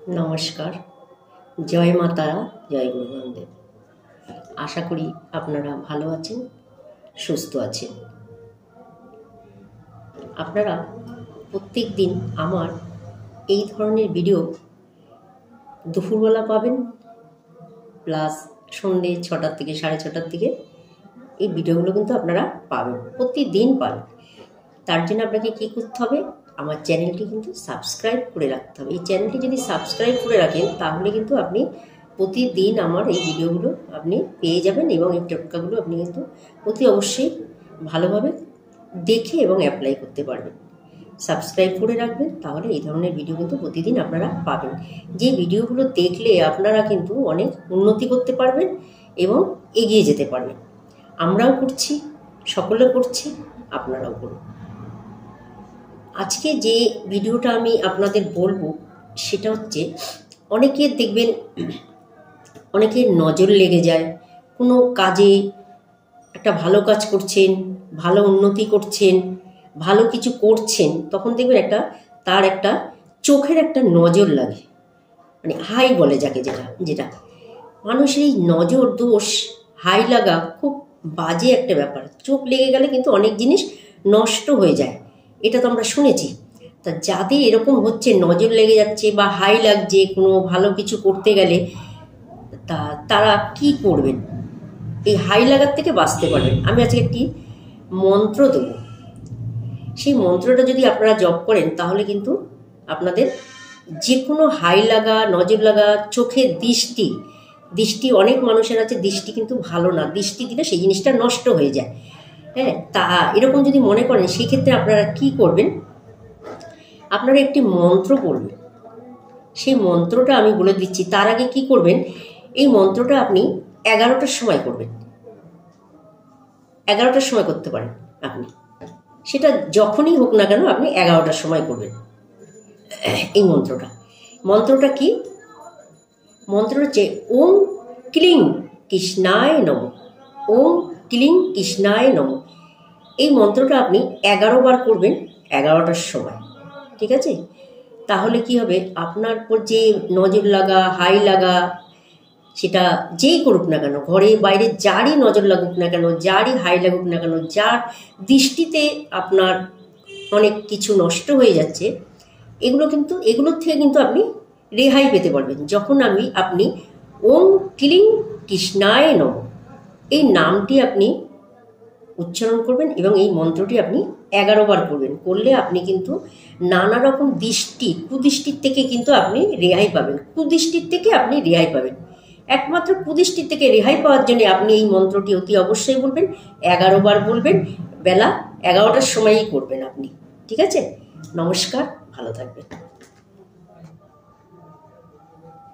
নমস্কার, জয় মা তারা, জয় গুরু বামদেব। আশা করি আপনারা ভালো আছেন, সুস্থ আছেন। আপনারা প্রত্যেক দিন আমার এই ধরনের ভিডিও দুপুরবেলা পাবেন, প্লাস সন্ধ্যে 6টার থেকে 6:30টার দিকে এই ভিডিওগুলো কিন্তু আপনারা পাবেন, প্রতিদিন পাবেন। তার জন্য আপনাকে কী করতে হবে, আমার চ্যানেলটি কিন্তু সাবস্ক্রাইব করে রাখতে হবে। এই চ্যানেলটি যদি সাবস্ক্রাইব করে রাখেন তাহলে কিন্তু আপনি প্রতিদিন আমার এই ভিডিওগুলো আপনি পেয়ে যাবেন এবং এই টোটকাগুলো আপনি কিন্তু অতি অবশ্যই ভালোভাবে দেখে এবং অ্যাপ্লাই করতে পারবেন। সাবস্ক্রাইব করে রাখবেন, তাহলে এই ধরনের ভিডিও কিন্তু প্রতিদিন আপনারা পাবেন। যে ভিডিওগুলো দেখলে আপনারা কিন্তু অনেক উন্নতি করতে পারবেন এবং এগিয়ে যেতে পারবেন। আমরাও করছি, সকলে করছি, আপনারাও করুন। আজকে যে ভিডিওটা আমি আপনাদের বলবো সেটা হচ্ছে, অনেকের দেখবেন অনেকের নজর লেগে যায় কোনো কাজে। একটা ভালো কাজ করছেন, ভালো উন্নতি করছেন, ভালো কিছু করছেন, তখন দেখবেন তার একটা চোখের একটা নজর লাগে, মানে হাই বলে যাকে, যেটা মানুষের এই নজর দোষ, হাই লাগা খুব বাজে একটা ব্যাপার। চোখ লেগে গেলে কিন্তু অনেক জিনিস নষ্ট হয়ে যায়, এটা তো আমরা শুনেছি। তা যাদের এরকম হচ্ছে, নজর লেগে যাচ্ছে বা হাই লাগছে কোনো ভালো কিছু করতে গেলে, তারা কি করবেন এই হাই লাগার থেকে বাঁচতে পারবেন? আমি আজকে একটি মন্ত্র দেব। সেই মন্ত্রটা যদি আপনারা জপ করেন তাহলে কিন্তু আপনাদের যে কোনো হাই লাগা, নজর লাগা, চোখের দৃষ্টি অনেক মানুষের আছে দৃষ্টি কিন্তু ভালো না, দৃষ্টি দিলে সেই জিনিসটা নষ্ট হয়ে যায়। হ্যাঁ, তা এরকম যদি মনে করেন সেক্ষেত্রে আপনারা কি করবেন, আপনারা একটি মন্ত্র পড়বেন। সেই মন্ত্রটা আমি বলে দিচ্ছি, তার আগে কি করবেন, এই মন্ত্রটা আপনি 11টার সময় করবেন। 11টার সময় করতে পারেন আপনি, সেটা যখনই হোক না কেন আপনি 11টার সময় করবেন এই মন্ত্রটা কি? মন্ত্রটা হচ্ছে ওম ক্লিং কৃষ্ণায় নমঃ। ওম ক্লিং কৃষ্ণায় নমঃ। এই মন্ত্রটা আপনি 11 বার করবেন 11টার সময়, ঠিক আছে? তাহলে কি হবে, আপনার উপর যে নজর লাগা, হাই লাগা, সেটা যেই করুক না কেন, ঘরে বাইরে যারই নজর লাগুক না কেন, যারই হাই লাগুক না কেন, যার দৃষ্টিতে আপনার অনেক কিছু নষ্ট হয়ে যাচ্ছে, এগুলোর থেকে কিন্তু আপনি রেহাই পেতে পারবেন যখন আপনি ওম ক্লিং কৃষ্ণায় নমঃ এই নামটি আপনি উচ্চারণ করবেন এবং এই মন্ত্রটি আপনি 11 বার করবেন। করলে আপনি কিন্তু নানা রকম কুদৃষ্টির থেকে কিন্তু আপনি রেহাই পাবেন। কুদৃষ্টির থেকে আপনি রেহাই পাবেন। একমাত্র কুদৃষ্টির থেকে রেহাই পাওয়ার জন্য আপনি এই মন্ত্রটি অতি অবশ্যই বলবেন, 11 বার বলবেন, বেলা 11টার সময়ই করবেন আপনি, ঠিক আছে? নমস্কার, ভালো থাকবেন।